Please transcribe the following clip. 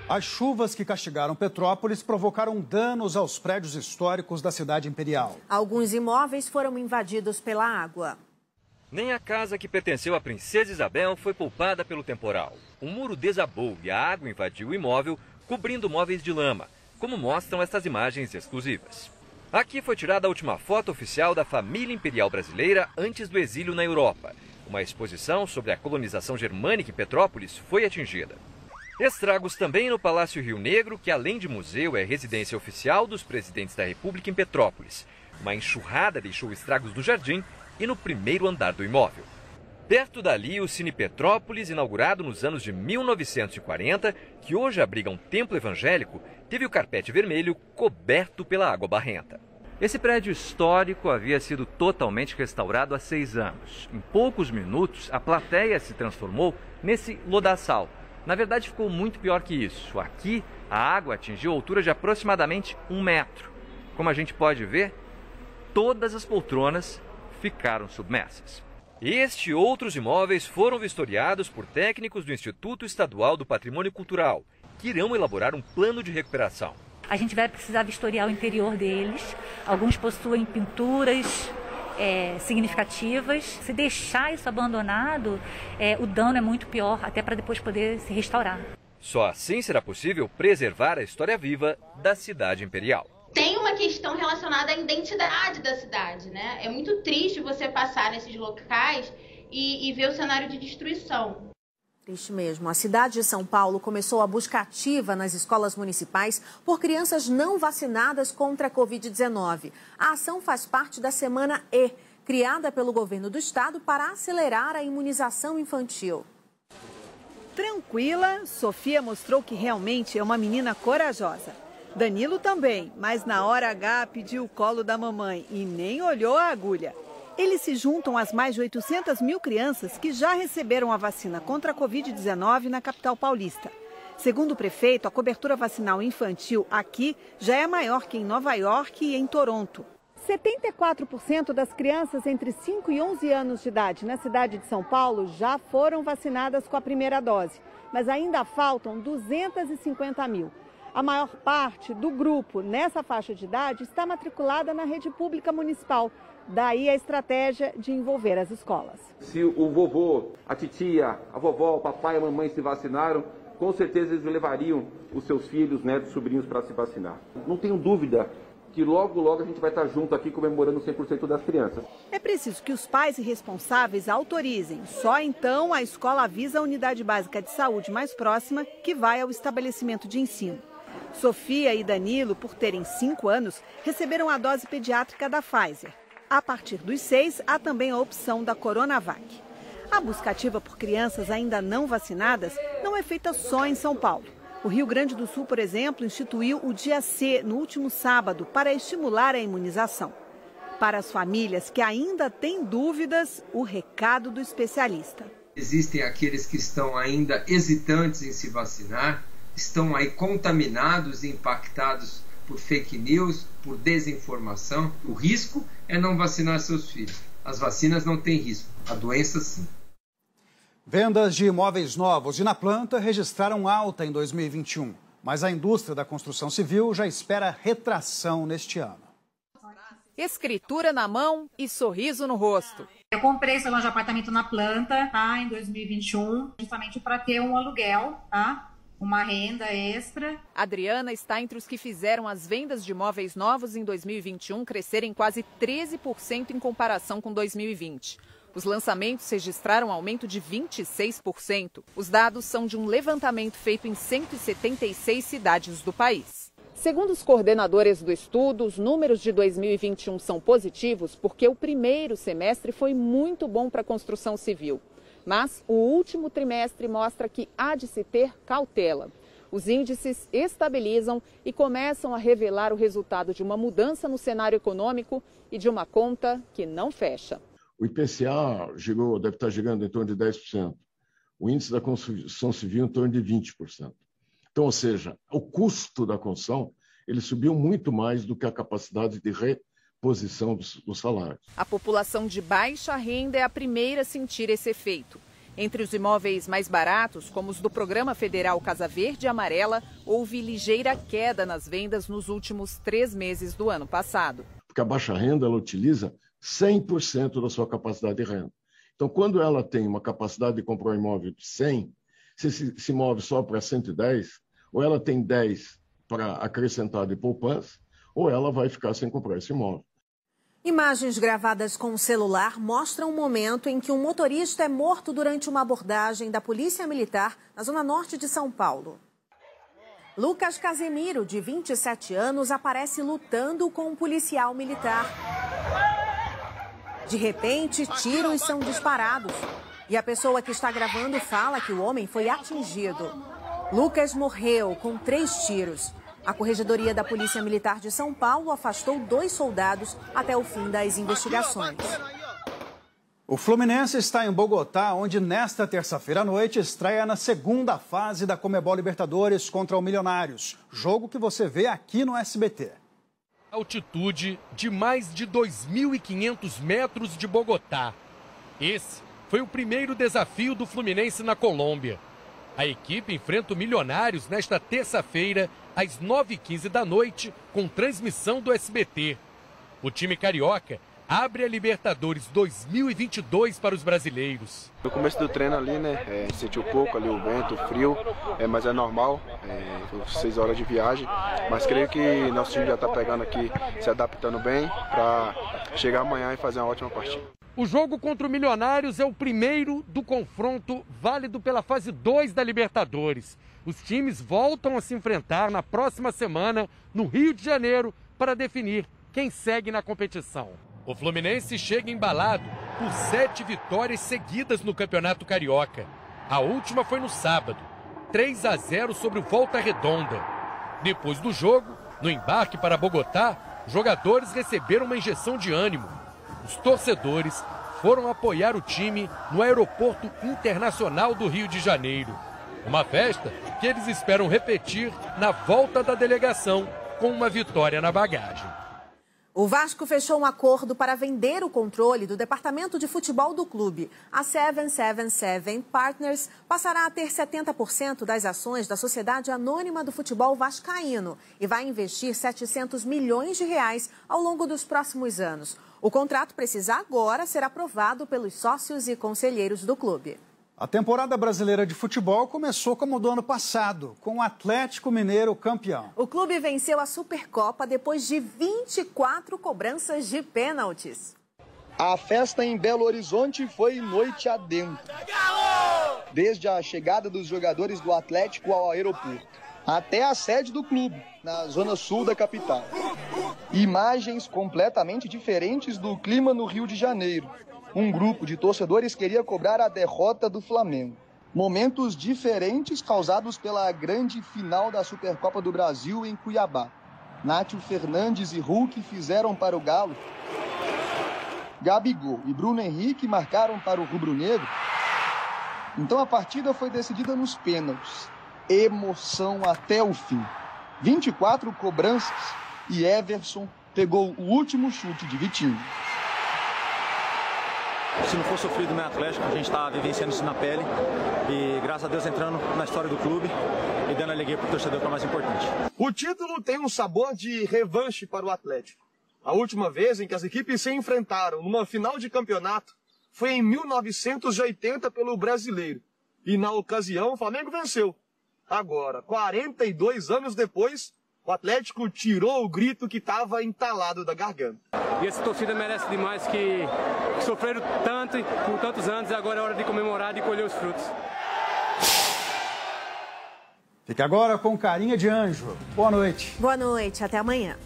As chuvas que castigaram Petrópolis provocaram danos aos prédios históricos da cidade imperial. Alguns imóveis foram invadidos pela água. Nem a casa que pertenceu à princesa Isabel foi poupada pelo temporal. O muro desabou e a água invadiu o imóvel, cobrindo móveis de lama, como mostram estas imagens exclusivas. Aqui foi tirada a última foto oficial da família imperial brasileira antes do exílio na Europa. Uma exposição sobre a colonização germânica em Petrópolis foi atingida. Estragos também no Palácio Rio Negro, que além de museu é residência oficial dos presidentes da República em Petrópolis. Uma enxurrada deixou estragos no jardim e no primeiro andar do imóvel. Perto dali, o Cine Petrópolis, inaugurado nos anos de 1940, que hoje abriga um templo evangélico, teve o carpete vermelho coberto pela água barrenta. Esse prédio histórico havia sido totalmente restaurado há 6 anos. Em poucos minutos, a plateia se transformou nesse lodaçal. Na verdade, ficou muito pior que isso. Aqui, a água atingiu a altura de aproximadamente 1 metro. Como a gente pode ver, todas as poltronas ficaram submersas. Este e outros imóveis foram vistoriados por técnicos do Instituto Estadual do Patrimônio Cultural, que irão elaborar um plano de recuperação. A gente vai precisar vistoriar o interior deles. Alguns possuem pinturas significativas. Se deixar isso abandonado, o dano é muito pior, até para depois poder se restaurar. Só assim será possível preservar a história viva da cidade imperial. Tem uma questão relacionada à identidade da cidade, né? É muito triste você passar nesses locais e ver o cenário de destruição. Triste mesmo. A cidade de São Paulo começou a busca ativa nas escolas municipais por crianças não vacinadas contra a Covid-19. A ação faz parte da Semana E, criada pelo governo do estado para acelerar a imunização infantil. Tranquila, Sofia mostrou que realmente é uma menina corajosa. Danilo também, mas na hora H pediu o colo da mamãe e nem olhou a agulha. Eles se juntam às mais de 800 mil crianças que já receberam a vacina contra a Covid-19 na capital paulista. Segundo o prefeito, a cobertura vacinal infantil aqui já é maior que em Nova York e em Toronto. 74% das crianças entre 5 e 11 anos de idade na cidade de São Paulo já foram vacinadas com a primeira dose, mas ainda faltam 250 mil. A maior parte do grupo nessa faixa de idade está matriculada na rede pública municipal. Daí a estratégia de envolver as escolas. Se o vovô, a titia, a vovó, o papai e a mamãe se vacinaram, com certeza eles levariam os seus filhos, netos, sobrinhos para se vacinar. Não tenho dúvida que logo a gente vai estar junto aqui comemorando 100% das crianças. É preciso que os pais e responsáveis autorizem. Só então a escola avisa a unidade básica de saúde mais próxima que vai ao estabelecimento de ensino. Sofia e Danilo, por terem 5 anos, receberam a dose pediátrica da Pfizer. A partir dos 6, há também a opção da Coronavac. A busca ativa por crianças ainda não vacinadas não é feita só em São Paulo. O Rio Grande do Sul, por exemplo, instituiu o Dia C no último sábado para estimular a imunização. Para as famílias que ainda têm dúvidas, o recado do especialista. Existem aqueles que estão ainda hesitantes em se vacinar, estão aí contaminados e impactados por fake news, por desinformação. O risco é não vacinar seus filhos. As vacinas não têm risco, a doença sim. Vendas de imóveis novos e na planta registraram alta em 2021, mas a indústria da construção civil já espera retração neste ano. Escritura na mão e sorriso no rosto. Eu comprei esse loja de apartamento na planta, tá, em 2021, justamente para ter um aluguel, tá? Uma renda extra. Adriana está entre os que fizeram as vendas de imóveis novos em 2021 crescerem quase 13% em comparação com 2020. Os lançamentos registraram aumento de 26%. Os dados são de um levantamento feito em 176 cidades do país. Segundo os coordenadores do estudo, os números de 2021 são positivos porque o primeiro semestre foi muito bom para a construção civil. Mas o último trimestre mostra que há de se ter cautela. Os índices estabilizam e começam a revelar o resultado de uma mudança no cenário econômico e de uma conta que não fecha. O IPCA deve estar chegando em torno de 10%. O índice da construção civil em torno de 20%. Então, ou seja, o custo da construção ele subiu muito mais do que a capacidade de reposição dos salários. A população de baixa renda é a primeira a sentir esse efeito. Entre os imóveis mais baratos, como os do Programa Federal Casa Verde e Amarela, houve ligeira queda nas vendas nos últimos 3 meses do ano passado. Porque a baixa renda, ela utiliza 100% da sua capacidade de renda. Então, quando ela tem uma capacidade de comprar um imóvel de 100, se move só para 110, ou ela tem 10 para acrescentar de poupança, ou ela vai ficar sem comprar esse imóvel. Imagens gravadas com o celular mostram um momento em que um motorista é morto durante uma abordagem da Polícia Militar na zona norte de São Paulo. Lucas Casemiro, de 27 anos, aparece lutando com um policial militar. De repente, tiros são disparados e a pessoa que está gravando fala que o homem foi atingido. Lucas morreu com 3 tiros. A Corregedoria da Polícia Militar de São Paulo afastou 2 soldados até o fim das investigações. O Fluminense está em Bogotá, onde nesta terça-feira à noite estreia na segunda fase da Conmebol Libertadores contra o Milionários. Jogo que você vê aqui no SBT. Altitude de mais de 2.500 metros de Bogotá. Esse foi o primeiro desafio do Fluminense na Colômbia. A equipe enfrenta o Milionários nesta terça-feira, às 9h15 da noite, com transmissão do SBT. O time carioca abre a Libertadores 2022 para os brasileiros. No começo do treino ali, senti um pouco ali o vento, o frio, mas é normal, 6 horas de viagem, mas creio que nosso time já está pegando aqui, se adaptando bem para chegar amanhã e fazer uma ótima partida. O jogo contra o Milionários é o primeiro do confronto válido pela fase 2 da Libertadores. Os times voltam a se enfrentar na próxima semana no Rio de Janeiro para definir quem segue na competição. O Fluminense chega embalado por 7 vitórias seguidas no Campeonato Carioca. A última foi no sábado, 3-0 sobre o Volta Redonda. Depois do jogo, no embarque para Bogotá, jogadores receberam uma injeção de ânimo. Os torcedores foram apoiar o time no Aeroporto Internacional do Rio de Janeiro. Uma festa que eles esperam repetir na volta da delegação com uma vitória na bagagem. O Vasco fechou um acordo para vender o controle do departamento de futebol do clube. A 777 Partners passará a ter 70% das ações da Sociedade Anônima do Futebol Vascaíno e vai investir R$700 milhões ao longo dos próximos anos. O contrato precisa agora ser aprovado pelos sócios e conselheiros do clube. A temporada brasileira de futebol começou como do ano passado, com o Atlético Mineiro campeão. O clube venceu a Supercopa depois de 24 cobranças de pênaltis. A festa em Belo Horizonte foi noite adentro. Desde a chegada dos jogadores do Atlético ao aeroporto, até a sede do clube, na zona sul da capital. Imagens completamente diferentes do clima no Rio de Janeiro. Um grupo de torcedores queria cobrar a derrota do Flamengo. Momentos diferentes causados pela grande final da Supercopa do Brasil em Cuiabá. Nátio Fernandes e Hulk fizeram para o Galo. Gabigol e Bruno Henrique marcaram para o rubro-negro. Então a partida foi decidida nos pênaltis. Emoção até o fim. 24 cobranças e Everson pegou o último chute de Vitinho. Se não for sofrido no Atlético, a gente está vivenciando isso na pele e, graças a Deus, entrando na história do clube e dando alegria para o torcedor, que é o mais importante. O título tem um sabor de revanche para o Atlético. A última vez em que as equipes se enfrentaram numa final de campeonato foi em 1980 pelo Brasileiro. E, na ocasião, o Flamengo venceu. Agora, 42 anos depois, o Atlético tirou o grito que estava entalado da garganta. E essa torcida merece demais, que sofreram tanto por tantos anos, e agora é hora de comemorar e colher os frutos. Fique agora com Carinha de Anjo. Boa noite. Boa noite, até amanhã.